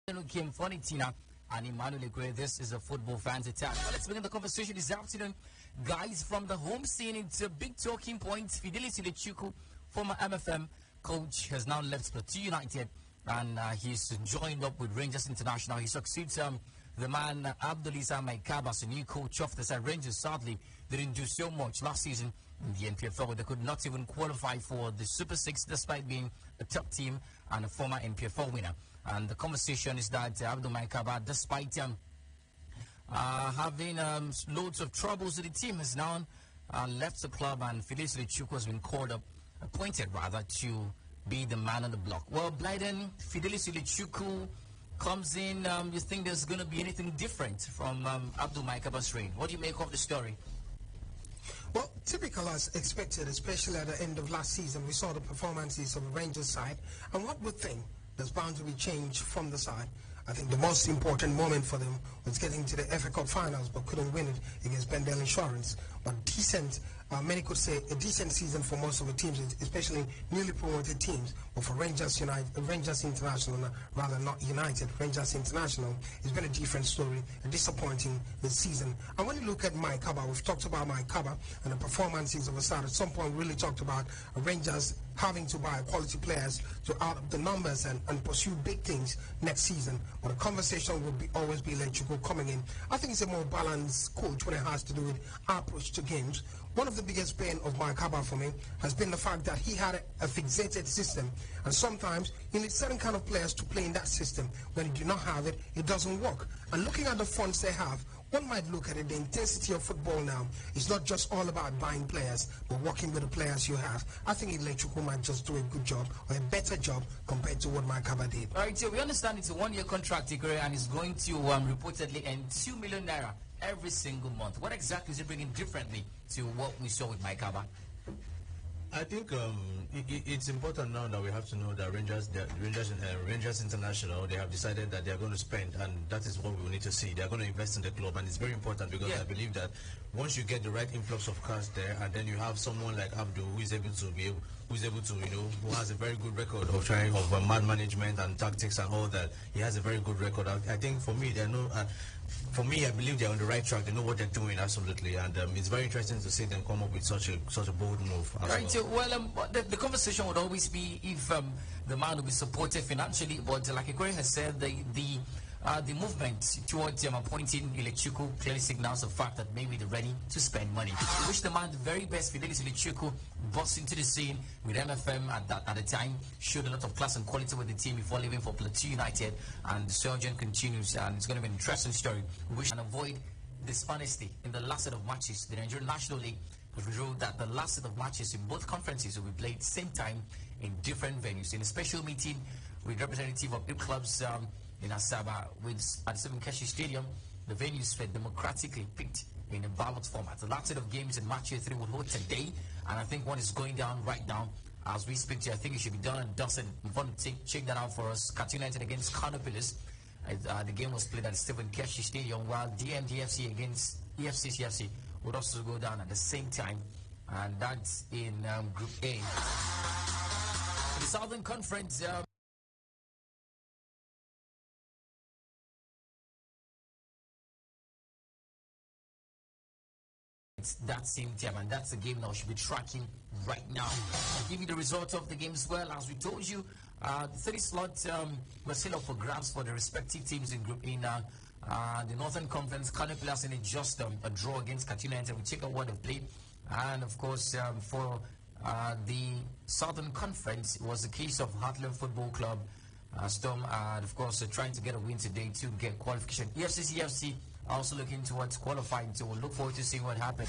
Kim Fonitina and Emmanuel Gray. This is a football fans attack. Well, let's begin the conversation this afternoon. Guys, from the home scene, it's a big talking point. Fidelis Ilechukwu, former MFM coach, has now left Plateau United and he's joined up with Rangers International. He succeeds the man Abdulisa Maikaba as a new coach of the side. Rangers sadly didn't do so much last season in the NPFL. They could not even qualify for the Super 6 despite being a top team and a former NPFL winner. And the conversation is that Abdul Maikaba, despite having loads of troubles with the team, has now left the club, and Fidelis Ilechukwu has been appointed to be the man on the block. Well, Blyden, Fidelis Ilechukwu comes in. You think there's going to be anything different from Abdul Maikaba's reign? What do you make of the story? Well, typical as expected, especially at the end of last season, we saw the performances of the Rangers side, and what we think there's bound to be change from the side. I think the most important moment for them was getting to the FA Cup finals, but couldn't win it against Bendel Insurance. But decent, many could say a decent season for most of the teams, especially newly promoted teams. But for Rangers International, rather not United, Rangers International, it's been a different story, a disappointing this season. And when you look at Maikaba, we've talked about Maikaba and the performances of the side. At some point, we really talked about Rangers having to buy quality players to out of the numbers and pursue big things next season. But the conversation will always be Ilechukwu coming in. I think it's a more balanced coach when it has to do with approach to games. One of the biggest pain of Maikaba for me has been the fact that he had a fixated system, and sometimes you need certain kind of players to play in that system. When you do not have it, it doesn't work. And looking at the funds they have, one might look at it, the intensity of football now is not just all about buying players, but working with the players you have. I think Ilechukwu might just do a good job, or a better job, compared to what Maikaba did. All right, so we understand it's a one-year contract, and it's going to reportedly earn 2 million naira every single month. What exactly is it bringing differently to what we saw with Maikaba? I think it's important now that we have to know that Rangers International, they have decided that they are going to spend, and that is what we will need to see. They are going to invest in the club, and it's very important because I believe that once you get the right influx of cash there, and then you have someone like Abdul who has a very good record of trying man management and tactics and all that. He has a very good record. I think for me, I believe they're on the right track. They know what they're doing, absolutely, and it's very interesting to see them come up with such a bold move. Right. The conversation would always be if the man will be supported financially, but like Ikore has said, the movement towards appointing Ilechukwu clearly signals the fact that maybe they're ready to spend money. We wish the man the very best. Fidelis Ilechukwu burst into the scene with MFM at the time, showed a lot of class and quality with the team before leaving for Plateau United, and the surgeon continues, and it's going to be an interesting story. We wish and avoid dishonesty in the last set of matches. The Nigerian National League has revealed that the last set of matches in both conferences will be played same time in different venues. In a special meeting with representative of 8 clubs in Asaba at the Stephen Keshi Stadium, the venues were democratically picked in a ballot format. The last set of games in Match 3 will hold today, and I think one is going down right now as we speak to you. I think it should be done and dusted. You want to check that out for us. Plateau United against Canopilas. The game was played at the Stephen Keshi Stadium, while DMDFC against EFCCFC would also go down at the same time, and that's in Group A. In the Southern Conference, it's that same time, and that's the game that we should be tracking right now. I'll give you the results of the game as well. As we told you, the 30 slots were still up for grabs for the respective teams in Group A now. The Northern Conference, Canopilas in just a draw against Plateau United. We check out what they've played. And of course, for the Southern Conference, it was the case of Heartland Football Club, Storm, and of course, trying to get a win today to get qualification. EFCCFC also looking towards qualifying, so we'll look forward to seeing what happens.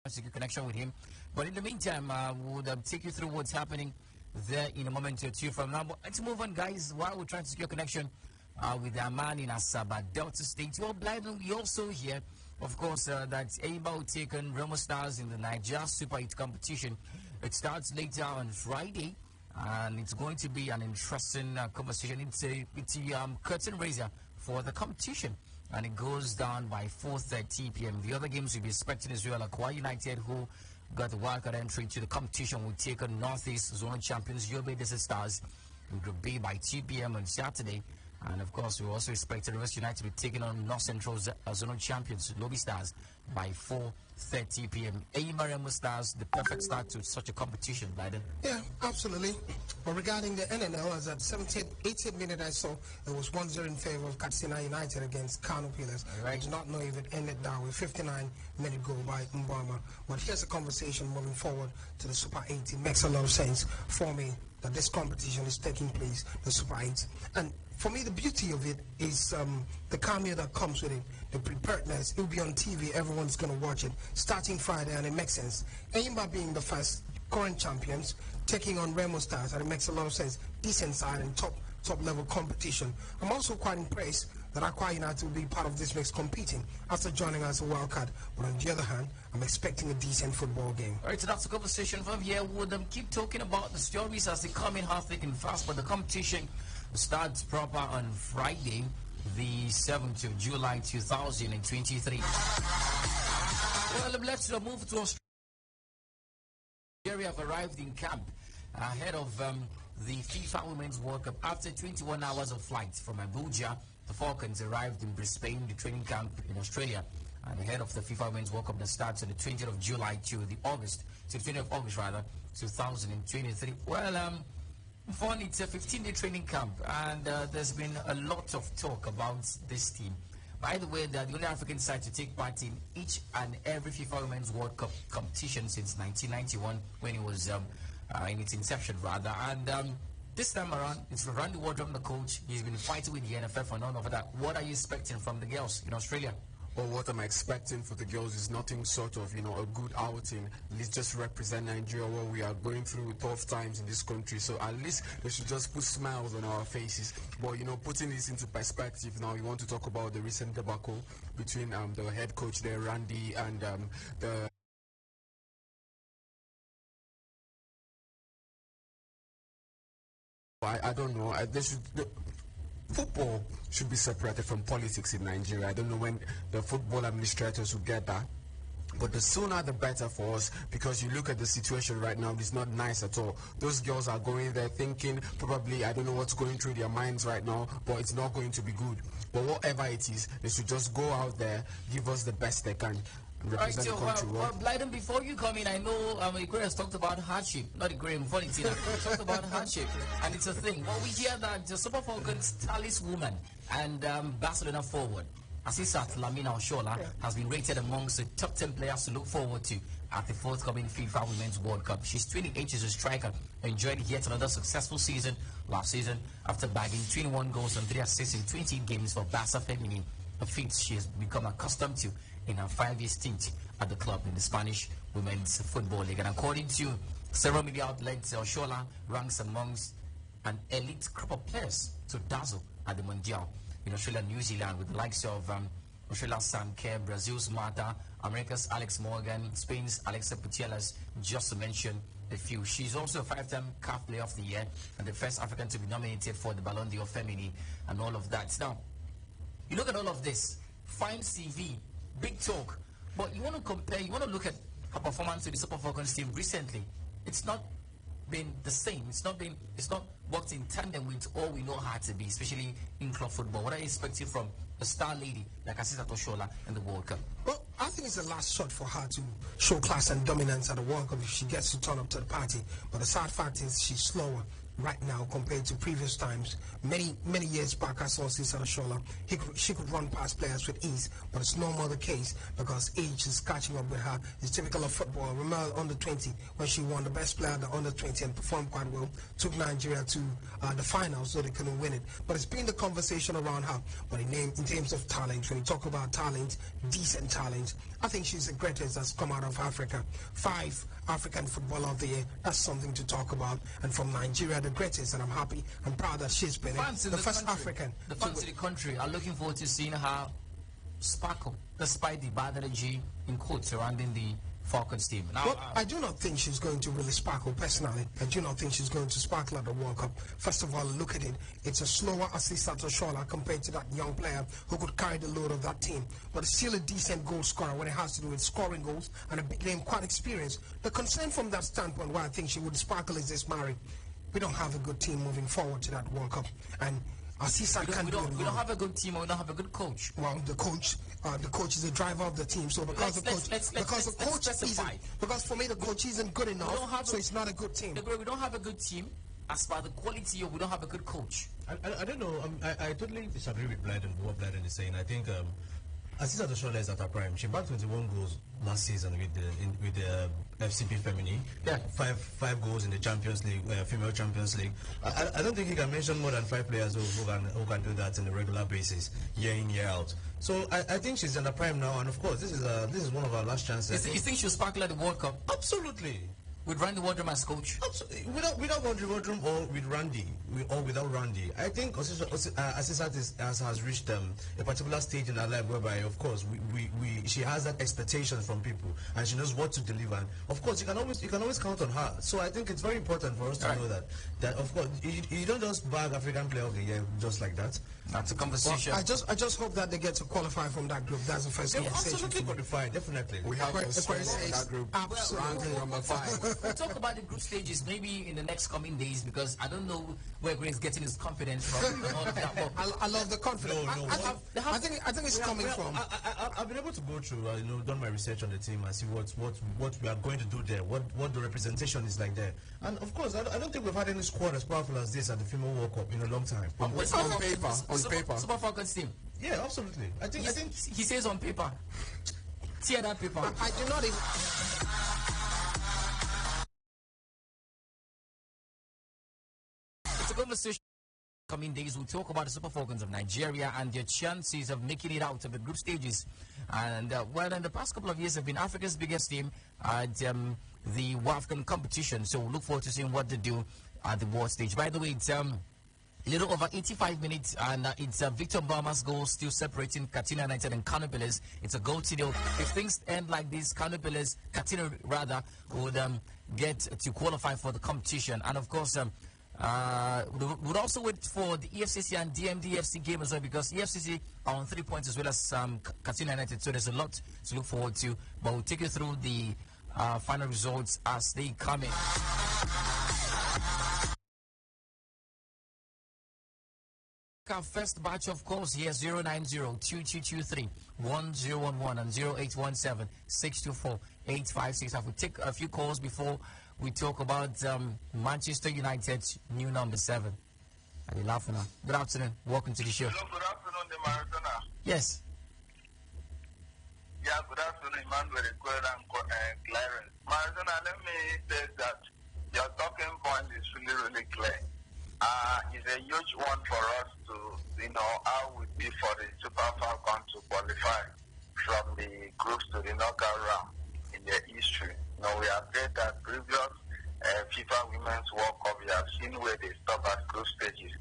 secure connection with him. But in the meantime, we'll take you through what's happening there in a moment or two from now. But let's move on, guys, while we're trying to secure connection with our man in Asaba, Delta State. Well, Blyden, we also hear, of course, that Eimba will take on Remo Stars in the NNL Super competition. It starts later on Friday, and it's going to be an interesting conversation. It's a curtain raiser for the competition, and it goes down by 4:30 p.m. The other games we'll be expecting as well. Akwa United, who got the wildcard entry to the competition, will take on Northeast Zone champions Yobe Desert Stars in Group B by 2 p.m. on Saturday. And of course, we also expect Rivers United to be taking on North Central Zonal champions Lobby Stars by 4:30 p.m. Remo Stars, the perfect start to such a competition, Biden. Yeah, absolutely. But regarding the NNL, as at 80th minute I saw, it was 1-0 in favor of Katsina United against Kano Pillars. Right. I do not know if it ended down with 59-minute goal by Mbama. But here's a conversation moving forward to the Super 8. It makes a lot of sense for me that this competition is taking place, the Super 8. And for me, the beauty of it is the cameo that comes with it, the preparedness. It will be on TV, everyone's going to watch it, starting Friday, and it makes sense. Eimba being the first current champions, taking on Remo Stars, and it makes a lot of sense. Decent side and top level competition. I'm also quite impressed that Akwa United will be part of this mix competing after joining us a wild card. But on the other hand, I'm expecting a decent football game. All right, so that's the conversation from here. We'll keep talking about the stories as they come in half thick and fast, but the competition starts proper on Friday, the 7th of July 2023. Well, let's move to Australia. Have arrived in camp ahead of the FIFA Women's World Cup. After 21 hours of flight from Abuja, the Falcons arrived in Brisbane, the training camp in Australia, and ahead of the FIFA Women's World Cup that starts on the 20th of July to the 20th of August, 2023. Well, fun, it's a 15-day training camp, and there's been a lot of talk about this team. By the way, they're the only African side to take part in each and every FIFA Women's World Cup competition since 1991, when it was in its inception, rather. And this time around, it's Randy Wardrum, the coach. He's been fighting with the NFF and all of that. What are you expecting from the girls in Australia? Well, what I'm expecting for the girls is nothing short of, a good outing. Let's just represent Nigeria, where we are going through tough times in this country. So at least they should just put smiles on our faces. But, putting this into perspective now, you want to talk about the recent debacle between the head coach there, Randy, and the... I don't know. Football should be separated from politics in Nigeria. I don't know when the football administrators will get that. But the sooner the better for us, because you look at the situation right now, it's not nice at all. Those girls are going there thinking, probably, I don't know what's going through their minds right now, but it's not going to be good. But whatever it is, they should just go out there, give us the best they can. Right, so, Blyden, before you come in, I know Igwe has talked about hardship. Not Igwe, Valentina. Talked about hardship, and it's a thing. Well, we hear that the Super Falcons talisman and Barcelona forward, Asisat Lamina Oshola, has been rated amongst the top 10 players to look forward to at the forthcoming FIFA Women's World Cup. She's 28, she's a striker, enjoyed yet another successful season last season after bagging 21 goals and 3 assists in 20 games for Barca Feminine, a feat she has become accustomed to in her 5-year stint at the club in the Spanish Women's Football League. And according to several media outlets, Oshola ranks amongst an elite group of players to dazzle at the Mundial in Australia and New Zealand, with the likes of Australia's Sam Kerr, Brazil's Marta, America's Alex Morgan, Spain's Alexa Putellas, just to mention a few. She's also a 5-time CAF Player of the Year and the first African to be nominated for the Ballon d'Or Femini and all of that. Now, you look at all of this, fine CV, big talk, but you want to compare, you want to look at her performance with the Super Falcons team recently. It's not been the same. It's not worked in tandem with all we know her to be, especially in club football. What are you expecting from a star lady like Asisa Toshola in the World Cup? Well, I think it's the last shot for her to show class and dominance at the World Cup if she gets to turn up to the party. But the sad fact is she's slower. right now compared to previous times. Many years back, I saw Cesar Shola. She could run past players with ease, but it's no more the case because age is catching up with her. It's typical of football. Remember under 20 when she won the best player at the under 20 and performed quite well, took Nigeria to the finals, so they couldn't win it. But it's been the conversation around her. But in terms of talent, when you talk about talent, decent talent, I think she's the greatest that's come out of Africa. 5 African Footballer of the Year, that's something to talk about. And from Nigeria, the greatest, and I'm happy and proud that she's been the first African. The fans in the country are looking forward to seeing her sparkle, despite the bad energy in court surrounding the Falcons team. Now, well, I do not think she's going to really sparkle personally. I do not think she's going to sparkle at the World Cup. First of all, look at it. It's a slower assistant to Shola compared to that young player who could carry the load of that team. But it's still a decent goal scorer when it has to do with scoring goals and a big name, quite experienced. The concern from that standpoint why I think she would sparkle is this, Mari. We don't have a good team moving forward to that World Cup. And we don't have a good team, or we don't have a good coach. Well, the coach is the driver of the team. So because for me the coach isn't good enough, so it's not a good team. We don't have a good team as far the quality, or we don't have a good coach. I don't know. I totally disagree with Blyden, what Blyden is saying. I think Asisa Doshola is at her prime. She bagged 21 goals last season with the FCP Femini. Yeah. Five goals in the Champions League, Female Champions League. I don't think he can mention more than 5 players who can do that on a regular basis, year in, year out. So I think she's in the prime now, and of course this is one of our last chances. You think she'll sparkle at the World Cup? Absolutely. With Randy Wardrum as coach? Absolutely. Without Randy Wardrum or with Randy, or without Randy, I think Asisat has reached a particular stage in her life whereby, of course, she has that expectation from people and she knows what to deliver. And of course, you can always count on her. So I think it's very important for us to know that of course you don't just bag African Player of the Year just like that. That's a conversation. Well, I just hope that they get to qualify from that group. That's the first conversation. Absolutely qualify, definitely. We have to swing on that group. Absolutely. Number 5. We'll talk about the group stages maybe in the next coming days, because I don't know where Grace getting his confidence from and all of that. I love the confidence. I think it's coming from. I've been able to go through, done my research on the team and see what we are going to do there, what the representation is like there. And of course, I don't think we've had any squad as powerful as this at the Female World Cup in a long time. On paper. Super Falcons team. Yeah, absolutely. I think he says on paper. Tear that paper. I do not even. It's a conversation. Coming days, we'll talk about the Super Falcons of Nigeria and their chances of making it out of the group stages. And well, in the past couple of years, have been Africa's biggest team at the WAFCON competition. So we'll look forward to seeing what they do at the world stage. By the way, it's little over 85 minutes, and it's Victor Mbama's goal still separating Katina United and Kano Pillars. It's a goal to nil. If things end like this, Katina rather, would get to qualify for the competition. And of course, would also wait for the EFCC and DMDFC game as well, because EFCC are on 3 points as well as Katina United. So there's a lot to look forward to. But we'll take you through the final results as they come in. Our first batch, of course, here 090-2223-1011 and 0817-624-856. I will take a few calls before we talk about Manchester United's new number 7. Are you laughing now? Good afternoon. Welcome to the show. Hello, good afternoon, the Maradona. Yes. Yeah, good afternoon, Emmanuel and Clarence. Maradona, let me say that your talking point is really clear. It's a huge one for us to, how we be for the Super Falcons to qualify from the groups to the knockout round in their history. We have said that previous FIFA Women's World Cup, we have seen where they stop at group stages,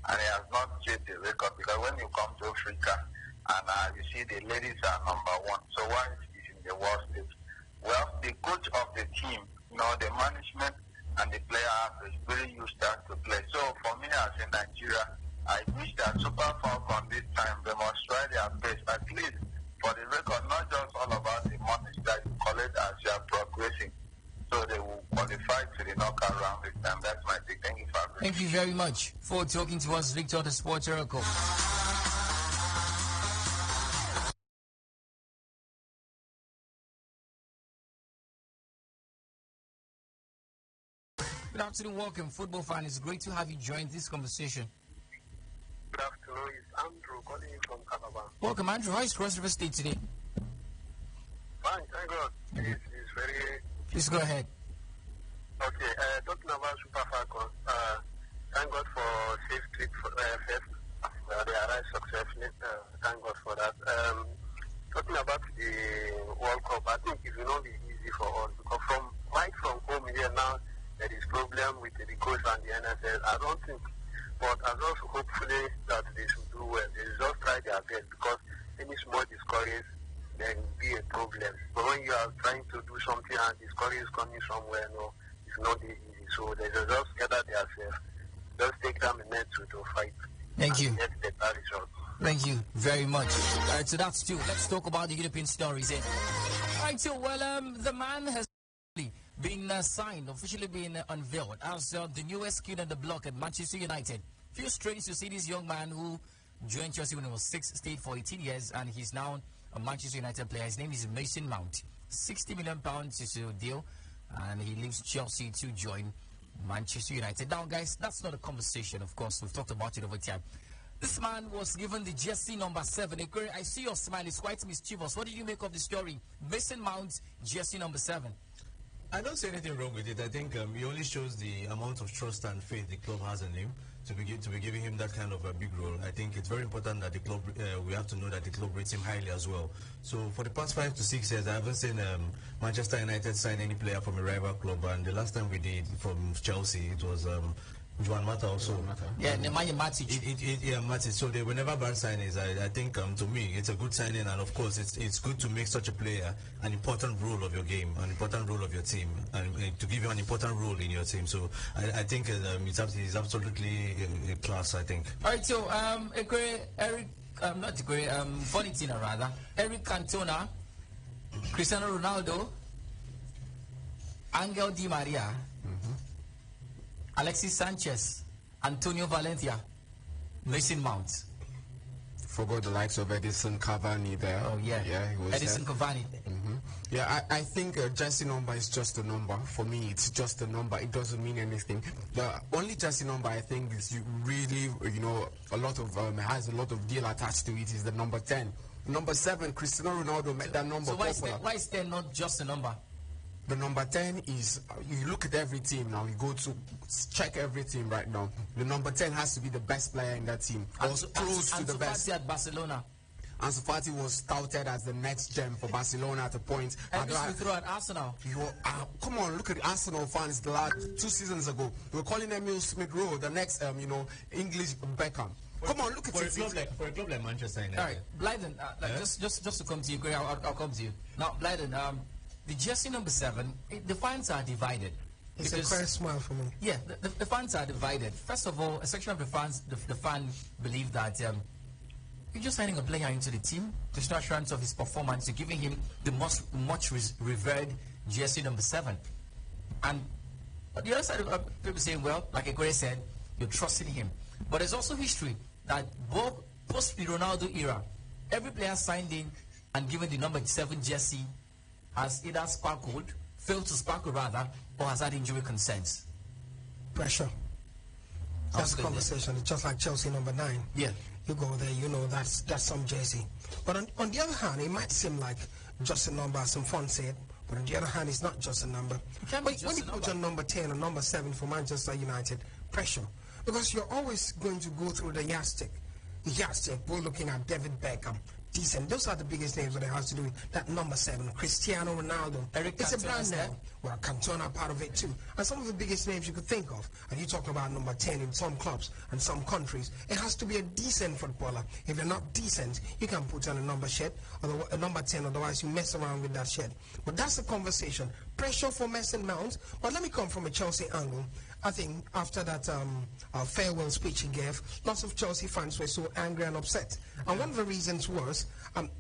and it has not changed the record, because when you come to Africa and you see the ladies are number 1, so why is in the world stage? Well, the coach of the team, the management and the player have a very huge start to play. So for me as in Nigeria, I wish that Super Falcons this time they must try their best, at least for the record, not just all about the money that you collect as you are progressing. So they will qualify to the knockout round this time. That's my take. Thank you, Fabrice. Thank you very much for talking to us, Victor, the Sports Oracle. Good afternoon, welcome, football fan. It's great to have you join this conversation. Good afternoon. It's Andrew calling you from Calabar. Welcome, Andrew. How is Cross River State today? Fine, thank God. It's very... Please go ahead. Okay, talking about Super Falcons, thank God for safe trip first. They arrived successfully. Thank God for that. Talking about the World Cup, I think it will not be easy for us because right from home here now, there is problem with the coach and the NSL. I don't think, but as also hopefully that they should do well. They should just try their best because any small discourage then be a problem. But when you are trying to do something and discourage is coming somewhere, no, it's not easy. So they should just gather themselves, just take them a minute to fight. Thank you. Get better results. Thank you very much. All right, so that's two. Let's talk about the European stories here. All right, so, the man has been signed, officially been unveiled as the newest kid on the block at Manchester United. Few strange to see this young man who joined Chelsea when he was 6, stayed for 18 years, and he's now a Manchester United player. His name is Mason Mount. £60 million is the deal, and he leaves Chelsea to join Manchester United. Now, guys, that's not a conversation, of course. We've talked about it over time. This man was given the jersey number 7. I see your smile. It's quite mischievous. What did you make of the story? Mason Mount, jersey number 7. I don't see anything wrong with it. I think it only shows the amount of trust and faith the club has in him to be giving him that kind of a big role. I think it's very important that the club, we have to know that the club rates him highly as well. So for the past 5 to 6 years, I haven't seen Manchester United sign any player from a rival club. And the last time we did from Chelsea, it was Juan Mata also. Yeah, Nemanja Matic. Yeah, Matic. So they were never bad signings. I think to me it's a good signing, and of course it's good to make such a player an important role of your game, an important role of your team, and to give you an important role in your team. So I think it's absolutely a class. I think. All right, so funny thing rather, Eric Cantona, Cristiano Ronaldo, Angel Di Maria. Alexis Sanchez, Antonio Valencia, Mason Mount. Forgot the likes of Edison Cavani there. Oh, yeah. Yeah, he was Edison there. Cavani. Yeah, I think jersey number is just a number. For me, it's just a number. It doesn't mean anything. The only jersey number I think is really, a lot of has a lot of deal attached to it is the number 10. Number 7, Cristiano Ronaldo made that number popular. Why is 10 not just a number? The number 10 is, you look at every team now, you go to check every team right now. The number 10 has to be the best player in that team, or close to the best. At Barcelona. Ansu Fati was touted as the next gem for Barcelona at a point. And this we throw at Arsenal. Come on, look at the Arsenal fans the last 2 seasons ago. They were calling Emil Smith-Rowe the next, English Beckham. Come on, look at it. For a club like Manchester United. All right, Blyden, just to come to you, Greg, I'll come to you. Now, Blyden, the jersey number 7, the fans are divided. It's a quite smile for me. Yeah, the fans are divided. First of all, a section of the fans, the fan believe that you're just signing a player into the team. There's no assurance of his performance. You're giving him the much revered jersey number 7. And the other side of people saying, well, like Ekore said, you're trusting him. But there's also history that both post the Ronaldo era, every player signed in and given the number 7 jersey has either sparkled, failed to sparkle rather, or has had injury concerns. Pressure. That's a conversation. It's just like Chelsea number 9. Yeah. You go there, that's some jersey. But on the other hand, it might seem like just a number, as some fun said. But on the other hand, it's not just a number. When you put on number 10 or number 7 for Manchester United, pressure. Because you're always going to go through the yardstick. We're looking at David Beckham. Decent. Those are the biggest names that it has to do with that number 7, Cristiano Ronaldo. It's a brand name. Well, Cantona part of it too. And some of the biggest names you could think of. And you're talking about number 10 in some clubs and some countries. It has to be a decent footballer. If you're not decent, you can put on a number shed or a number 10. Otherwise, you mess around with that shed. But that's the conversation. Pressure for Mason Mount. But let me come from a Chelsea angle. I think after that farewell speech he gave, lots of Chelsea fans were so angry and upset. And one of the reasons was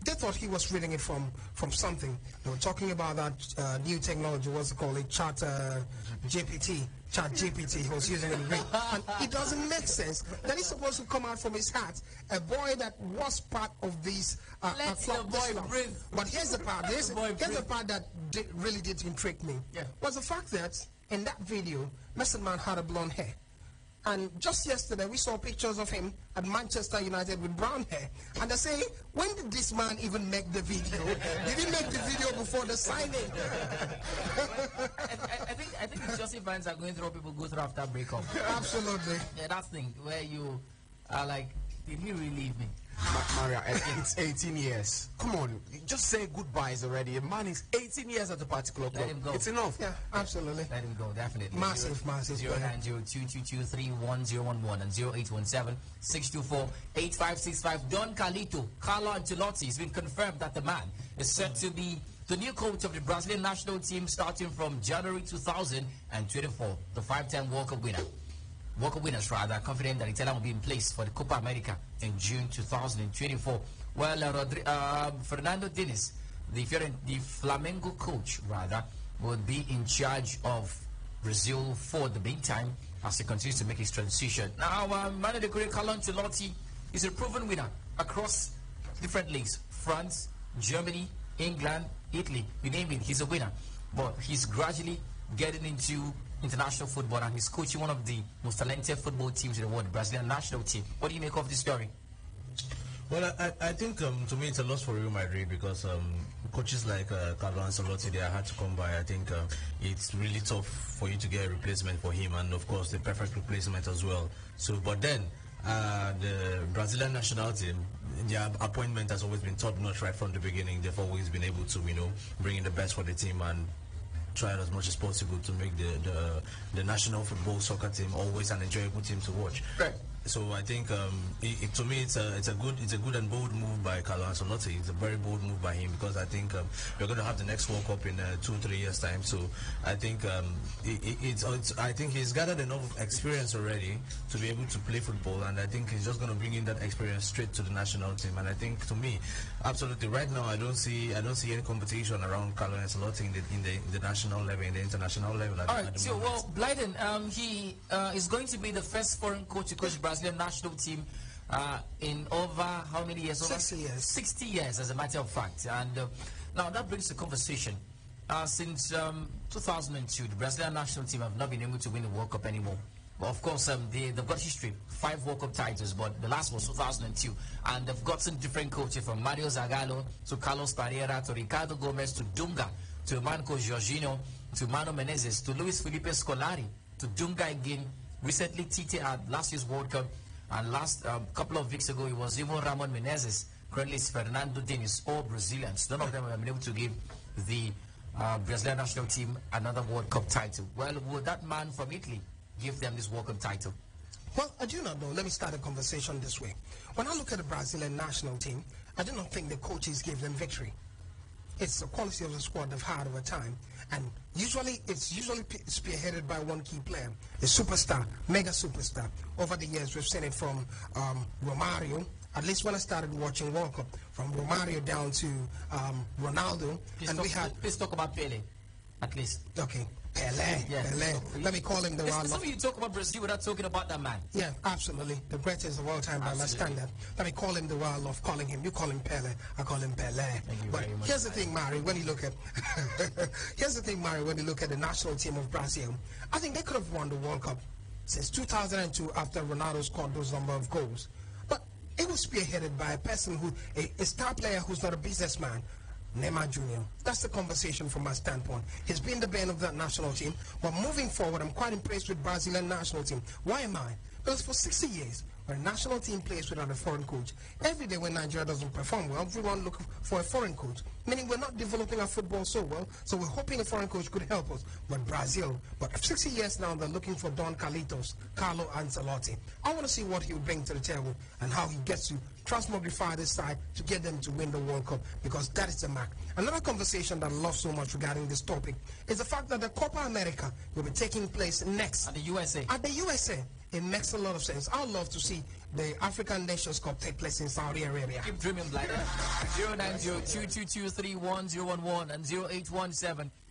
they thought he was reading it from something. They were talking about that new technology, what's it called, Chat GPT. He was using it in Greek. And it doesn't make sense that he's supposed to come out from his hat, a boy that was part of these Let the boy breathe. But here's the part. Here's the part that really did intrigue me. Yeah. Was the fact that In that video, Mr. Man had a blonde hair. And just yesterday, we saw pictures of him at Manchester United with brown hair. And they say, when did this man even make the video? Did he make the video before the signing? I think it's just fans are going through what people go through after breakup. Absolutely. Yeah, that thing where you are like, did he really leave me? Maria, it's 18 years. Come on, just say goodbyes already. A man is 18 years at a particular club. Let him go. It's enough. Yeah, absolutely. Let him go, definitely. Massive. 09022231011 and 0817-624-8565. Don Carlo Ancelotti, has been confirmed that the man is set to be the new coach of the Brazilian national team starting from January 2024. The 5-time World Cup winners are confident that Italian will be in place for the Copa America in June 2024. Well, Fernando Diniz, the Flamengo coach, will be in charge of Brazil for the meantime as he continues to make his transition. Now, Manu de Carlo Ancelotti is a proven winner across different leagues: France, Germany, England, Italy. You name it, he's a winner. But he's gradually getting into international football, and he's coaching one of the most talented football teams in the world, the Brazilian national team. What do you make of this story? Well, I think to me it's a loss for Real Madrid because coaches like Carlo Ancelotti, they are hard to come by. I think it's really tough for you to get a replacement for him, and of course the perfect replacement as well. So, but then the Brazilian national team, their appointment has always been top-notch right from the beginning. They've always been able to, bring in the best for the team and try as much as possible to make the national football soccer team always an enjoyable team to watch. Right. So I think to me it's a good and bold move by Carlo Ancelotti. It's a very bold move by him because I think we're going to have the next World Cup in 2-3 years time. So I think I think he's gathered enough experience already to be able to play football, and I think he's just going to bring in that experience straight to the national team. And I think to me, absolutely right now I don't see any competition around Carlo Ancelotti in the national level, in the international level. All right. So Blyden, he is going to be the first foreign coach to coach Brazilian national team in over how many years? 60 years. 60 years, as a matter of fact. And now that brings the conversation. Since 2002, the Brazilian national team have not been able to win the World Cup anymore. But of course, they've got history, 5 World Cup titles, but the last was 2002. And they've gotten different coaches, from Mario Zagallo to Carlos Pereira to Ricardo Gomes to Dunga to Marco Jorginho to Mano Menezes to Luis Felipe Scolari to Dunga again. Recently, Tite at last year's World Cup, and last couple of weeks ago, it was even Ramon Menezes. Currently, it's Fernando Diniz, all Brazilians. None of them have been able to give the Brazilian national team another World Cup title. Well, would that man from Italy give them this World Cup title? Well, I do not know. Let me start the conversation this way. When I look at the Brazilian national team, I do not think the coaches gave them victory. It's the quality of the squad they've had over time, and it's usually spearheaded by one key player, a superstar, mega superstar. Over the years, we've seen it from Romario. At least when I started watching World Cup, from Romario down to Ronaldo, Please talk about Pele, at least. Okay. Pelé, Yeah. Pelé. Let me call him the one. Some of you talk about Brazil without talking about that man. Yeah, absolutely. The greatest of all time by my standard. Let me call him the way I love calling him. You call him Pelé, I call him Pelé. Thank you But very much. here's the thing, Mari, when you look at the national team of Brazil, I think they could have won the World Cup since 2002 after Ronaldo scored those number of goals. But it was spearheaded by a person a star player who's not a businessman. Neymar Jr. That's the conversation from my standpoint. He's been the bane of that national team. But moving forward, I'm quite impressed with Brazilian national team. Why am I? Because for 60 years, when a national team plays without a foreign coach, every day when Nigeria doesn't perform well, everyone looks for a foreign coach. Meaning we're not developing our football so well, so we're hoping a foreign coach could help us. But 60 years now, they're looking for Carlo Ancelotti. I want to see what he'll bring to the table and how he gets to transmogrify this side to get them to win the World Cup, because that is the mark. Another conversation that I love so much regarding this topic is the fact that the Copa America will be taking place next At the USA. At the USA. It makes a lot of sense. I'd love to see the African Nations Cup take place in Saudi Arabia. Keep dreaming, Black. 09022231011 and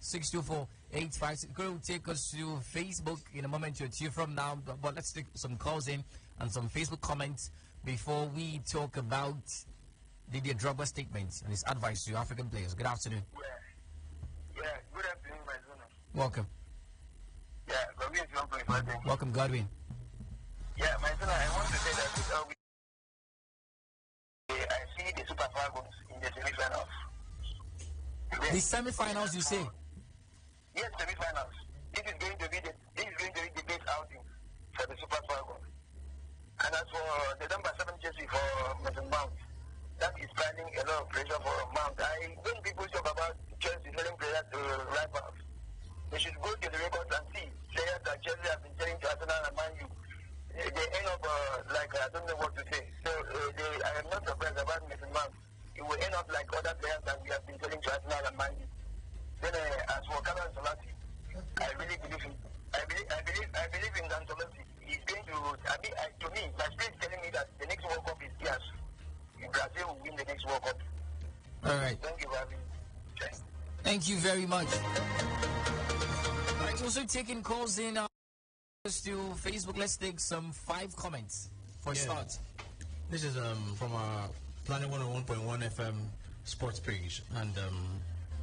0817-624-856. We'll take us to Facebook in a moment or two from now. But let's take some calls in and some Facebook comments before we talk about Didier Drogba statement and his advice to African players. Good afternoon. Yeah, good afternoon, my son. Welcome. Welcome, Godwin. Yeah, my son, I want to say that I see the Super Falcons in the semi-finals. The semi-finals, you say? Yes, semi-finals. This is going to be the best outing for the Super Falcons. And as for the number 7 jersey for Mason Mount, that is planning a lot of pressure for Mount. When people talk about Chelsea selling players to rivals, they should go to the records and see players that Chelsea have been selling to Arsenal and Man U. They end up I don't know what to say. So I am not surprised about Mason Mount. It will end up like other players that we have been selling to Arsenal and Man U. Then as for Carlo Ancelotti, I really believe in. I believe in Ancelotti. He's going to. To me, my spirit is telling me that the next World Cup is theirs. Brazil will win the next World Cup. All right. Thank you for having me. Thank you very much. All right, also taking calls in to Facebook. Let's take some 5 comments for a start. This is from our Planet 101.1 FM sports page, and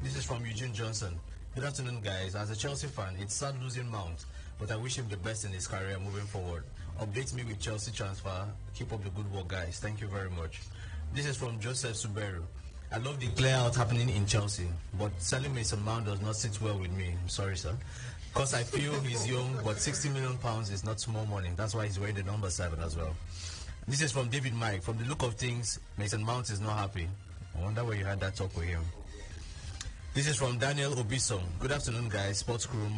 this is from Eugene Johnson. Good afternoon, guys. As a Chelsea fan, it's sad losing Mount, but I wish him the best in his career moving forward. Update me with Chelsea transfer. Keep up the good work, guys. Thank you very much. This is from Joseph Suberu. I love the clear out happening in Chelsea, but selling Mason Mount does not sit well with me. I'm sorry, sir. Because I feel he's young, but £60 million is not small money. That's why he's wearing the number 7 as well. This is from David Mike. From the look of things, Mason Mount is not happy. I wonder where you had that talk with him. This is from Daniel Obiso. Good afternoon, guys. Sports crew.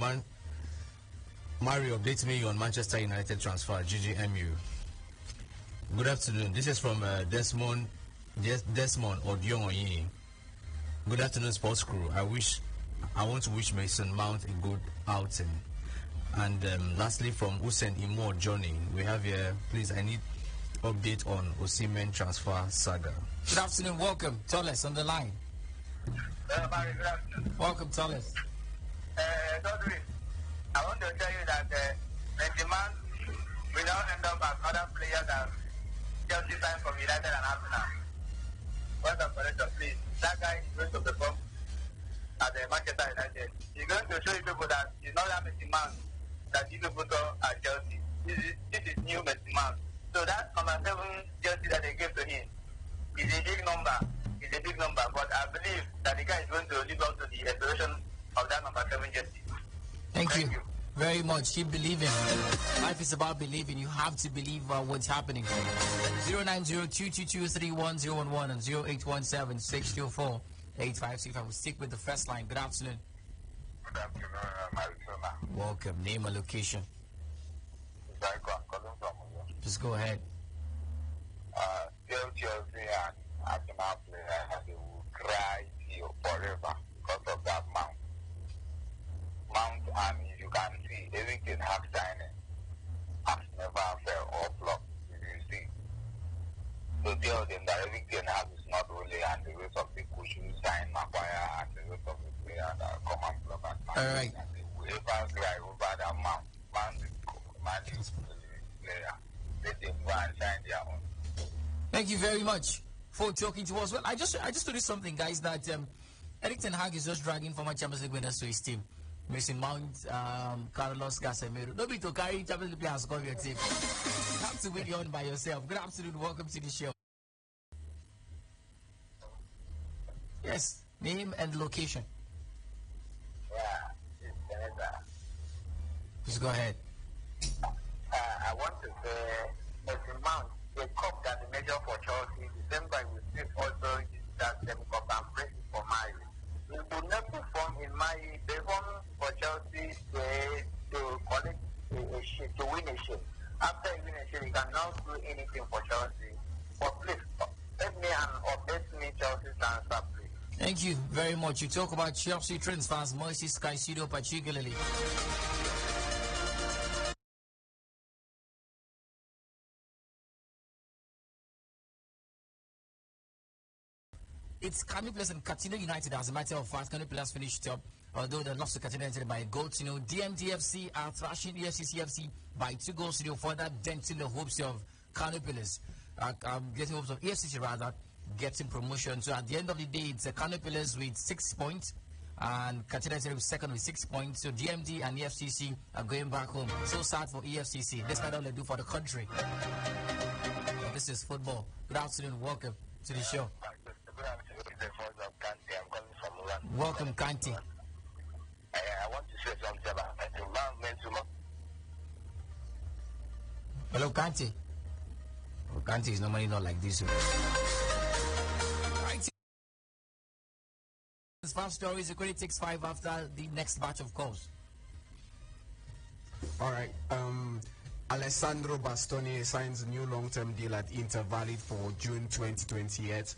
Mario, update me on Manchester United transfer, GGMU. Good afternoon. This is from Desmond Odion. Good afternoon, sports crew. I want to wish Mason Mount a good outing. And lastly, from Hussein Imo Johnny, we have here, please, I need update on Osimhen transfer saga. Good afternoon. Welcome. Tolles on the line. Welcome, Tolles. I want to tell you that Mason Mount will now end up as other players that Chelsea signed from United and Arsenal. Once I'm correct, please. That guy is going to perform at Manchester United. He's going to show you people that he's not that Mason Mount that you people saw at Chelsea. This is new Mason Mount. So that number 7 jersey that they gave to him is a big number. It's a big number, but I believe that the guy is going to live up to the aspiration of that number 7 jersey. Thank you very much. Keep believing. Life is about believing. You have to believe what's happening. 090-222-31011 and 0817-624-8565. I will stick with the first line. Good afternoon. Good afternoon, Marisona. Welcome. Name and location. Just go ahead. Chelsea and Arsenal players, they will cry till forever because of that Mount. And you can see everything half signing has never fell or flopped, if you see. So tell them that everything has is not only and the rest of the should sign Maguire and the rest of the players that come and flop at Man. All right. And they will ever cry over that Mount. Man is player. Let them go and sign their own. Thank you very much for talking to us. Well, I just noticed something, guys, that Eric Ten Hag is just dragging former Champions League winners to his team. Mason Mount, Carlos Casemiro. Nobody to carry Champions League players on your team. You have to win your own by yourself. Good afternoon. Welcome to the show. Yes. Name and location. Yeah, it's Canada. Just go ahead. I want to say, Mason Mount, the cup that they measure for Chelsea, December will still also use that same cup and bring it for Mali. He will not perform in Mali. They perform for Chelsea to collect a shit, to win a shit. After you win a shit, you can now do anything for Chelsea. But please, let me and update me Chelsea transfer, please. Thank you very much. You talk about Chelsea transfers, Moises Caicedo particularly. It's Kano Pillars and Katina United. As a matter of fact, Kano Pillars finished top, although they lost to Katina United by a goal. DMDFC are thrashing EFCCFC by 2 goals. Further denting the hopes of Kano Pillars, getting hopes of EFCC rather, getting promotion. So at the end of the day, it's Kano Pillars with 6 points, and Katsina United is second with 6 points. So GMD and EFCC are going back home. So sad for EFCC. Despite all they do for the country. But this is football. Good afternoon. Welcome to the show. Welcome, Kanti. I want to say something about the environment. Hello, Kanti. Oh, Kanti is normally not like this. Right. It's 5 stories. The credit takes 5 after the next batch of calls. All right. Alessandro Bastoni signs a new long-term deal at Inter, valid for June 2028.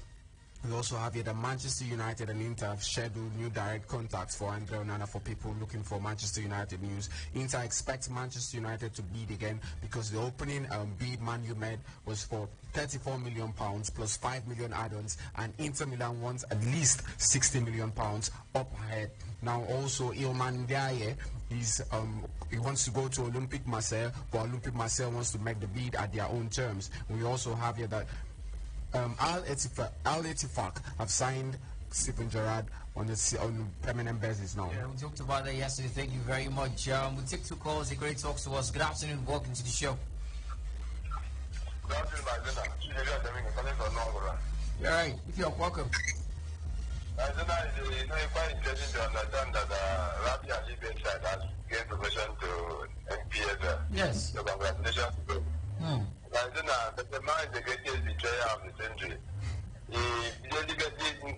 We also have here that Manchester United and Inter have scheduled new direct contacts for Andre Onana for people looking for Manchester United news. Inter expects Manchester United to bid again because the opening bid Man U made was for £34 million plus 5 million add-ons, and Inter Milan wants at least £60 million up ahead. Now also Ilman Ndiaye he wants to go to Olympique Marseille, but Olympique Marseille wants to make the bid at their own terms. We also have here that Al Ettifaq have signed Stephen Gerrard on permanent basis now. Yeah, we talked about that yesterday. Thank you very much. We'll take 2 calls. A great talk to us. Good afternoon. Welcome to the show. Good afternoon, my brother. All right. If you're welcome. It's quite interesting to understand that Rabi Ali Benside has gained progression to NPS. Yes. So congratulations to him. The man is the greatest betrayer of the century. He deliberately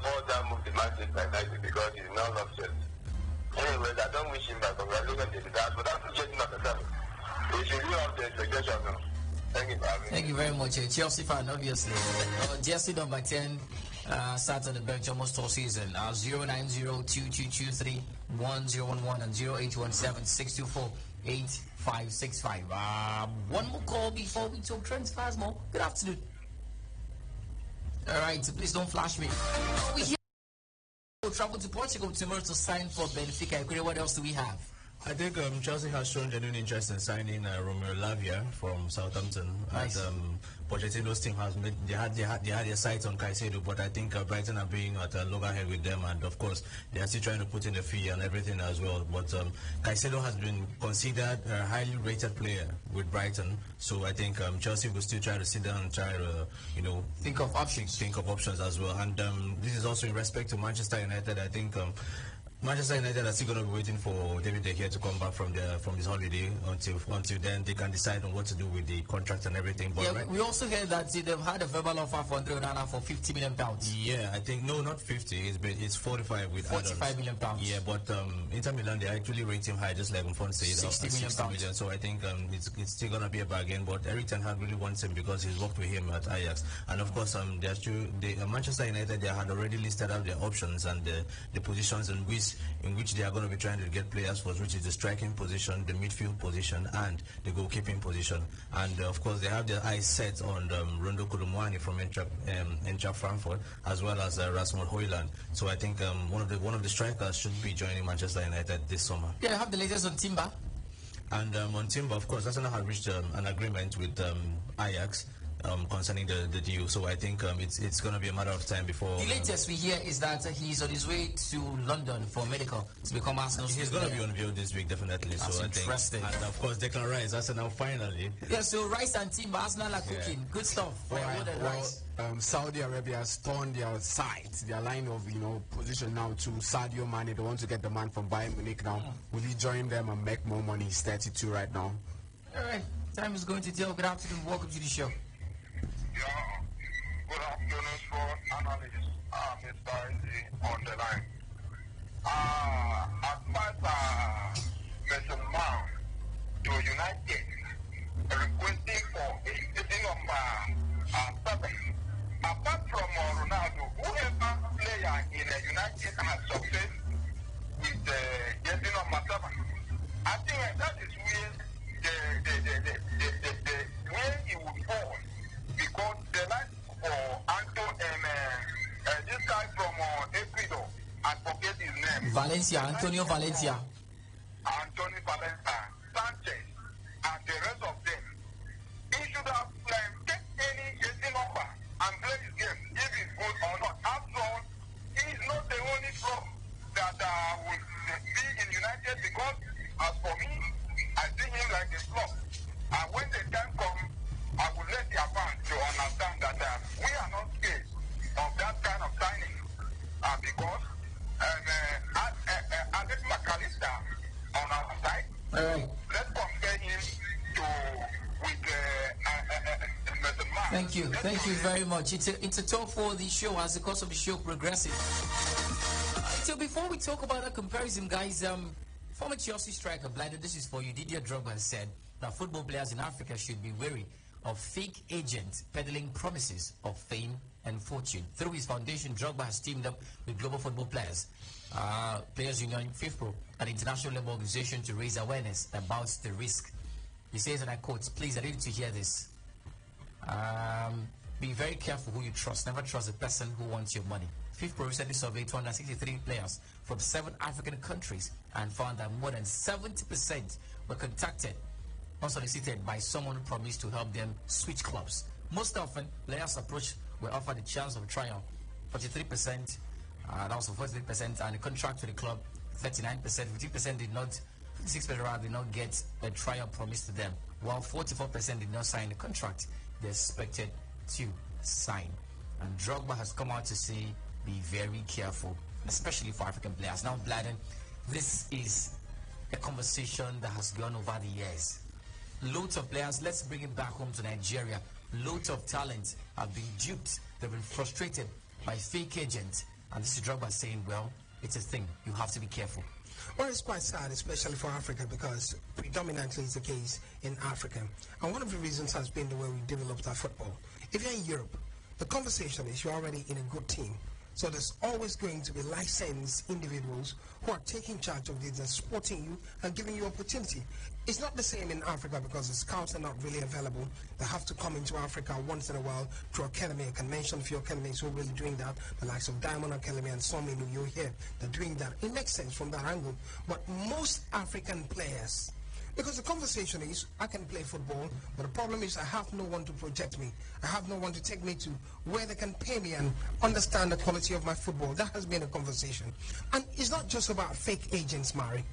fall down with the Manchester United because he's not upset. Anyways, I don't wish him back. Congratulations to that, but that's changing of the seven. He should be up the expectation now. Thank you for having me. Thank you very much. Chelsea fan, obviously. Jersey number 10 starts on the bench almost all season. 09022231011 and 0817-624-8565. One more call before we talk transfers more. Good afternoon. All right, so please don't flash me. We here travel to Portugal tomorrow to sign for Benfica. What else do we have? I think Chelsea has shown genuine interest in signing Romeo Lavia from Southampton. Nice. And Pochettino's team has made they had their sights on Caicedo, but I think Brighton are being at a loggerhead with them, and of course they are still trying to put in the fee and everything as well. But Caicedo has been considered a highly rated player with Brighton, so I think Chelsea will still try to sit down and try to Think of options as well. And this is also in respect to Manchester United. I think. Manchester United are still going to be waiting for David De Gea to come back from his holiday until then they can decide on what to do with the contract and everything. But yeah, we also heard that they've had a verbal offer for Andre Onana for £50 million. Yeah, I think no, not 50. It's 45 with £45 million. Yeah, but Inter Milan they actually rate him high, just like Mfon said, £60 million. So I think it's still going to be a bargain. But Eric Ten Hag really wants him because he's worked with him at Ajax, and of course Manchester United they had already listed out their options and the positions in which they are going to be trying to get players for, which is the striking position, the midfield position, and the goalkeeping position. And of course, they have their eyes set on Rondo Kulumwani from Eintracht Frankfurt, as well as Rasmus Højlund. So I think one of the strikers should be joining Manchester United this summer. Yeah, I have the latest on Timber. And on Timber, of course, Arsenal have reached an agreement with Ajax. Concerning the deal, so I think it's going to be a matter of time before. The latest we hear is that he's on his way to London for medical to become Arsenal's. He's going to be on unveiled this week, definitely. That's so interesting. I think, and of course, Declan Rice, Arsenal finally. Yeah, so Rice and Timber, Arsenal are cooking. Good stuff. Saudi Arabia has torn their sides, their line of position now to Sadio Mane. They want to get the man from Bayern Munich now. Will he join them and make more money? He's 32 right now. All right, time is going to tell. Good afternoon. Welcome to the show. Good afternoon, sports analyst, Mr. Izzy on the line. Advisor Mr. Mount to United requesting for a number 7. Apart from Ronaldo, whoever player in the United has success with the jersey number 7, I think that is where he would fall. Because the line for Anto and this guy from Ecuador, I forget his name. Antonio Valencia, Sanchez, and the rest of them. He should have take any jersey number and play his game if it's good or not. After all, he is not the only problem. as for me, I see him like a flop. And when the time comes, I will let their fans to understand that we are not scared of that kind of signing. Because Alex McAllister on our side, All right. let's compare him to with Mr. Mark. Thank you very much. It's a talk for the show as the course of the show progresses. So before we talk about that comparison, guys, former Chelsea striker Blinder, this is for you. Didier Drogba has said that football players in Africa should be wary of fake agents peddling promises of fame and fortune. Through his foundation, Drogba has teamed up with global football players, Players Union, FIFPro, an international level organization to raise awareness about the risk. He says, and I quote, "Please, I need to hear this. Be very careful who you trust. Never trust a person who wants your money." FIFPro recently surveyed 263 players from 7 African countries and found that more than 70% were contacted, unsolicited, by someone who promised to help them switch clubs. Most often, players approached were offered a chance of a trial, 43%, and also 43%, and a contract with the club, 39%, 50% did not, 56% rather did not get a trial promised to them, while 44% did not sign the contract they expected to sign. And Drogba has come out to say, be very careful, especially for African players. Now, Bladen, this is a conversation that has gone over the years. Loads of players, let's bring it back home to Nigeria. Loads of talent have been duped. They've been frustrated by fake agents. And this is Drogba saying, well, it's a thing. You have to be careful. Well, it's quite sad, especially for Africa, because predominantly it's the case in Africa. And one of the reasons has been the way we developed our football. If you're in Europe, the conversation is you're already in a good team. So there's always going to be licensed individuals who are taking charge of this and supporting you and giving you opportunity. It's not the same in Africa because the scouts are not really available. They have to come into Africa once in a while through academy. I can mention a few academies who are really doing that. The likes of Diamond Academy and some in you here, they're doing that. It makes sense from that angle. But most African players, because the conversation is, I can play football, but the problem is I have no one to project me. I have no one to take me to where they can pay me and understand the quality of my football. That has been a conversation. And it's not just about fake agents, Mari.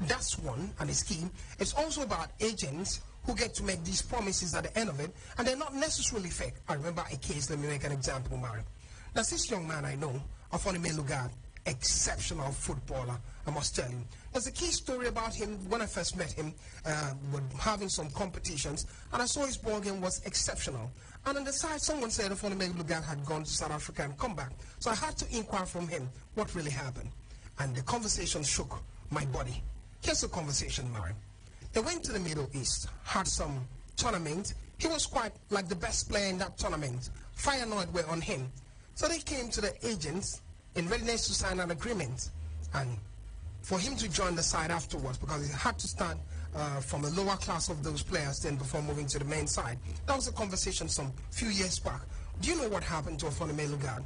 That's one, and it's key. It's also about agents who get to make these promises at the end of it, and they're not necessarily fake. I remember a case, let me make an example, Mari. There's this young man I know, Afonime Lugard, exceptional footballer, I must tell you. There's a key story about him. When I first met him, we're having some competitions, and I saw his ball game was exceptional. And on the side, someone said Afonime Lugard had gone to South Africa and come back. So I had to inquire from him what really happened. And the conversation shook my body. Here's the conversation, Mari. They went to the Middle East, had some tournament. He was quite like the best player in that tournament. Feyenoord were on him. So they came to the agents in readiness to sign an agreement. And for him to join the side afterwards, because he had to start from the lower class of those players then before moving to the main side. That was a conversation some few years back. Do you know what happened to Afonime Lugard?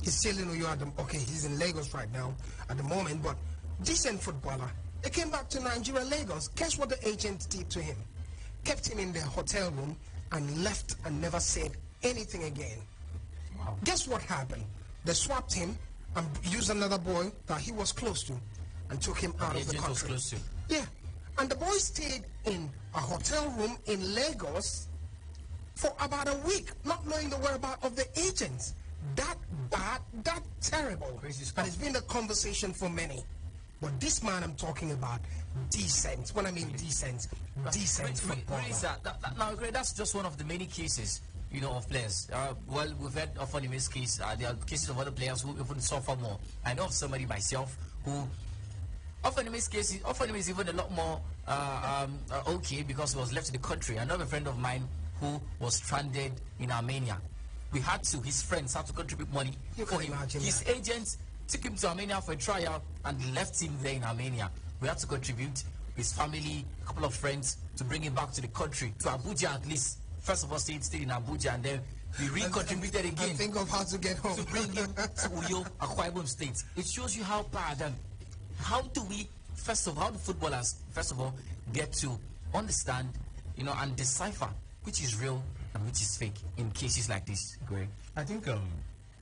He's still in New York. Okay, he's in Lagos right now at the moment, but decent footballer. They came back to Nigeria, Lagos. Guess what the agent did to him? Kept him in the hotel room and left and never said anything again. Wow. Guess what happened? They swapped him and used another boy that he was close to and took him out of the country. Was close to. Yeah. And the boy stayed in a hotel room in Lagos for about a week, not knowing the whereabouts of the agents. That bad, that terrible. And it's been a conversation for many. But this man I'm talking about, decent. When I mean decent footballer. Now, that's just one of the many cases, you know, of players. Well, we've had of Onime's case. There are cases of other players who even suffer more. I know of somebody myself who, of Onime's case, Ofonime is even a lot more okay because he was left in the country. I know a friend of mine who was stranded in Armenia. We had to, his friends had to contribute money for him. His agents took him to Armenia for a trial and left him there in Armenia. We had to contribute, his family, a couple of friends, to bring him back to the country, to Abuja at least. First of all, stayed in Abuja, and then we recontributed again. And think of how to get home. To bring him to Uyo, Akwa Ibom State. It shows you how bad, and how do we, how do footballers, first of all, get to understand, you know, and decipher which is real and which is fake in cases like this, Greg? I think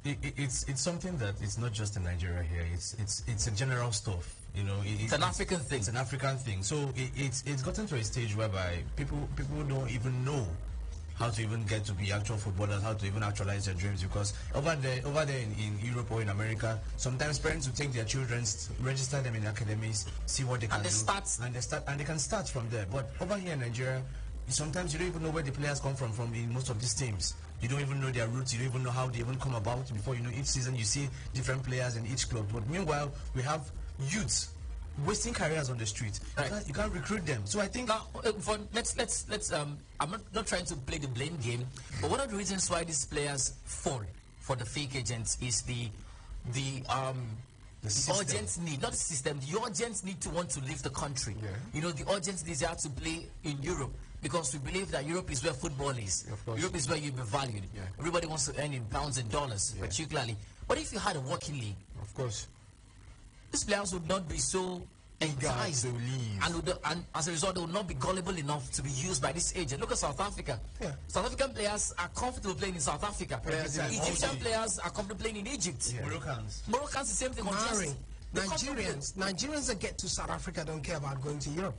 it's something that is not just in Nigeria here. It's a general stuff. It's an African thing. It's an African thing. So it's gotten to a stage whereby people don't even know how to even get to be actual footballers, how to even actualize their dreams, because over there in Europe or in America, sometimes parents will take their children, register them in academies, see what they can do, and they can start from there. But over here in Nigeria, sometimes you don't even know where the players come from in most of these teams. You don't even know their roots, you don't even know how they even come about. Before you know, each season you see different players in each club. But meanwhile, we have youths wasting careers on the street. Right. You can't recruit them. So I think now, let's I'm not trying to play the blame game, but one of the reasons why these players fall for the fake agents is the urgent need, not the system, the urgent need to want to leave the country. Yeah. The urgent desire to play in Europe, because we believe that Europe is where football is. Of course. Europe is where you'll be valued. Yeah. Everybody wants to earn in pounds and dollars, particularly. But if you had a working league, Of course. these players would not be so enticed to leave. and as a result they will not be gullible enough to be used by this agent. Look at South Africa. Yeah. South African players are comfortable playing in South Africa. Egyptian players are comfortable playing in Egypt. Moroccans the same thing. Mari, Nigerians that get to South Africa don't care about going to Europe.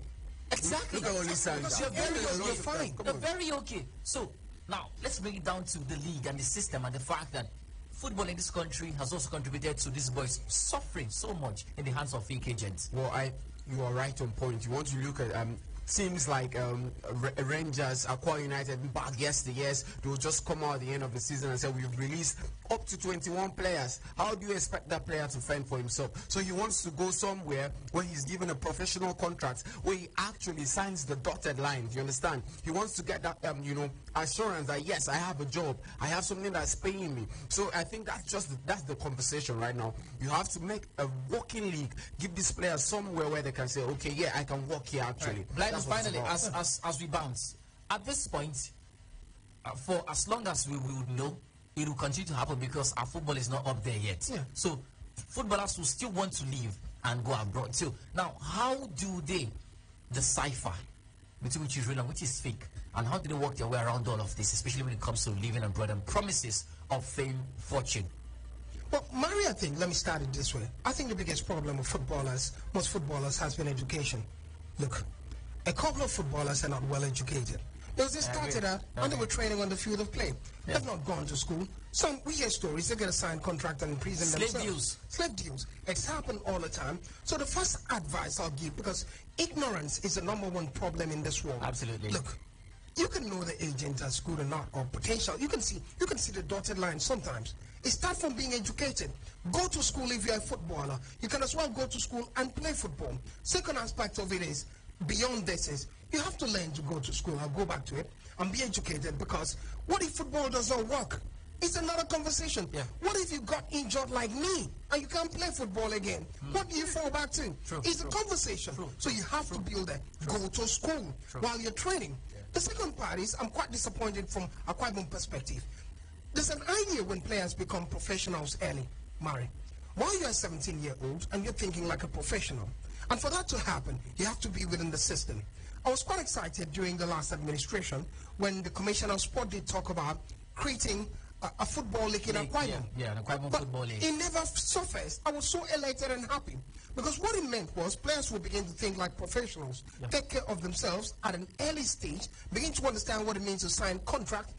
Exactly. Look at all these signs. Because you're fine. Come You're on. very okay. So now let's bring it down to the league and the system and the fact that football in this country has also contributed to these boys suffering so much in the hands of fake agents. Well, you are right on point. You want to look at teams like Rangers, Aqua United, back yesteryears, they will just come out at the end of the season and say, we've released up to 21 players. How do you expect that player to fend for himself? So he wants to go somewhere where he's given a professional contract, where he actually signs the dotted line. You understand? He wants to get that, assurance that, yes, I have a job. I have something that's paying me. So I think that's the conversation right now. You have to make a working league, give these players somewhere where they can say, okay, yeah, I can work here actually. Right. Finally, as we bounce, at this point, for as long as we would know, it will continue to happen because our football is not up there yet. Yeah. So footballers will still want to leave and go abroad. So now, how do they decipher between which is real and which is fake? And how do they work their way around all of this, especially when it comes to living abroad and promises of fame, fortune? Well, Mari, I think, let me start it this way. I think the biggest problem with most footballers, has been education. Look, a couple of footballers are not well educated. Because they started out and they were training on the field of play. They've not gone to school. We hear stories, they get a signed contract and imprison themselves. Slave deals. It's happened all the time. So the first advice I'll give, because ignorance is the #1 problem in this world. Absolutely. Look, you can know the agent as good or not, or potential. You can see the dotted line sometimes. It starts from being educated. Go to school if you're a footballer. You can as well go to school and play football. Second aspect of it is, beyond this is, you have to learn to go to school. I'll go back to it and be educated, because what if football does not work? It's another conversation. Yeah. What if you got injured like me and you can't play football again? What do you fall back to? It's a conversation. So you have to build that. Go to school while you're training. The second part is, I'm quite disappointed from a Kwabon perspective. There's an idea when players become professionals early, Mari. While you're 17-year-old and you're thinking like a professional, and for that to happen, you have to be within the system. I was quite excited during the last administration when the Commissioner of Sport did talk about creating a football league in Akwa Ibom. Yeah, an Akwa Ibom football league. It never surfaced. I was so elated and happy, because what it meant was players will begin to think like professionals, take care of themselves at an early stage, begin to understand what it means to sign contract.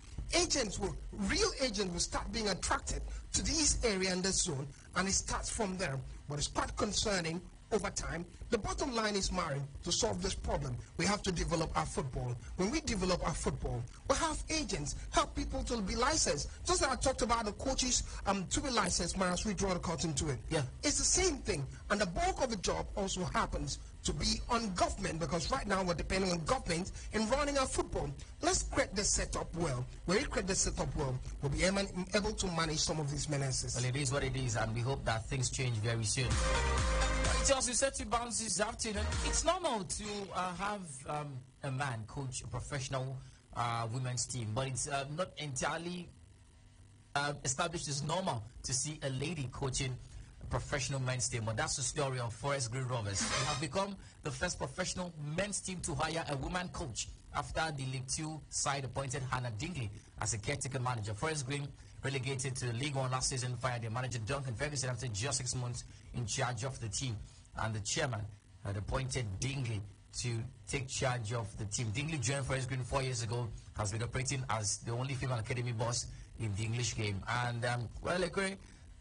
Real agents will start being attracted to this area and this zone, and it starts from there. But it's quite concerning over time. The bottom line is, Mari, to solve this problem, we have to develop our football. When we develop our football, we have agents, help people to be licensed. Just like I talked about the coaches to be licensed, Mari, as we draw the curtain to it. Yeah. It's the same thing. And the bulk of the job also happens to be on government, because right now we're depending on government in running our football. Let's create the setup well. When we create the setup well, we'll be able to manage some of these menaces. Well, it is what it is, and we hope that things change very soon. As we said to bounce this afternoon, it's normal to have a man coach a professional women's team, but it's not entirely established as normal to see a lady coaching a professional men's team. But that's the story of Forest Green Rovers. They have become the first professional men's team to hire a woman coach after the League 2 side appointed Hannah Dingley as a caretaker manager. Forest Green, relegated to League 1 last season, fired their manager Duncan Ferguson after just 6 months in charge of the team. and the chairman had appointed Dingley to take charge of the team. Dingley joined Forest Green 4 years ago, has been operating as the only female academy boss in the English game. And, well, Ekwe,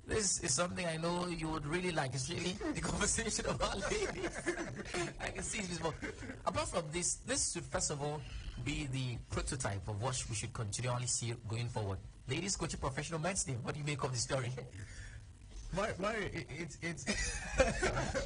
this is something I know you would really like. It's really the conversation about ladies. I can see this. But apart from this should first of all be the prototype of what we should continually see going forward. Ladies coaching professional Matchday. What do you make of the story? It's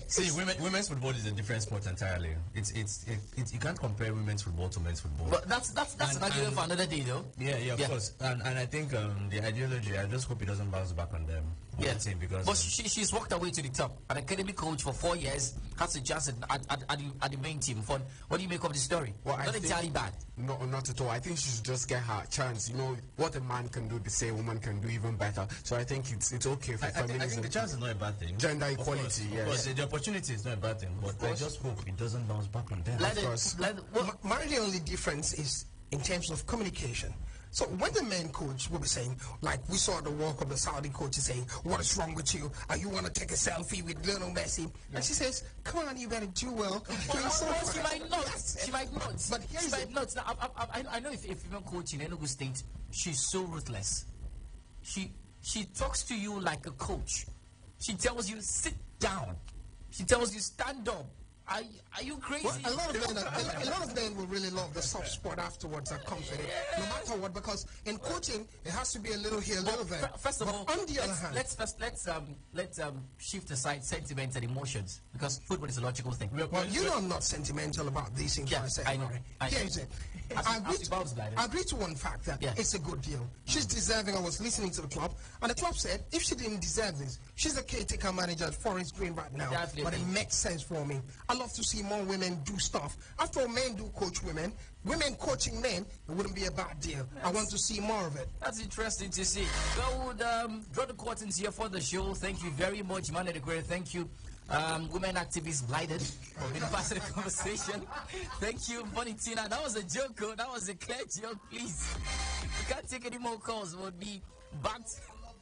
see, women's football is a different sport entirely. It's you can't compare women's football to men's football. But that's an argument for another day, though. Yeah, of course. And I think the ideology, I just hope it doesn't bounce back on them. Yeah, because but she's walked away to the top. An academy coach for 4 years has a chance at the main team. What do you make of the story? Well, not entirely bad. No, not at all. I think she should just get her chance. You know, what a man can do, the same woman can do even better. So I think it's okay for feminism. I think the chance is not a bad thing. Gender equality, yes. Of course, the opportunity is not a bad thing. But I just hope it doesn't bounce back on them. My only difference is in terms of communication. So when the men coach will be saying, like we saw the walk of the Saudi coach saying, what is wrong with you? You want to take a selfie with Lionel Messi? Yeah. And she says, come on, you better do well. She might not. She might not. But she might not. Now, I know if female coach in Enugu State, she's so ruthless. She talks to you like a coach. She tells you, sit down. She tells you, stand up. Are you crazy? Well, a lot of men will really love the soft spot afterwards that comes with it, no matter what, because in coaching it has to be a little here, a little there. First of all, on the other hand, let's shift aside sentiment and emotions, because football is a logical thing. Well, you know I'm not sentimental about these things. Yeah, I know. Here's it. I agree to one fact that it's a good deal. She's deserving. I was listening to the club, and the club said if she didn't deserve this, she's a caretaker manager at Forest Green right now. Definitely. But it makes sense for me. I love to see more women do stuff. After all, men do coach women. Women coaching men, it wouldn't be a bad deal. I want to see more of it. That's interesting to see. I would draw the curtains here for the show. Thank you very much, man. Thank you. Women activists blighted for being part of the conversation. Thank you, Bonnie Tina. That was a joke, that was a clear joke, please. We can't take any more calls. We'll be back.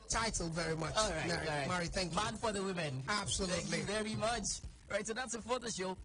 Title very much. All right. Mary, thank you. Man for the women. Absolutely. Thank you very much. Right, so that's it for the show.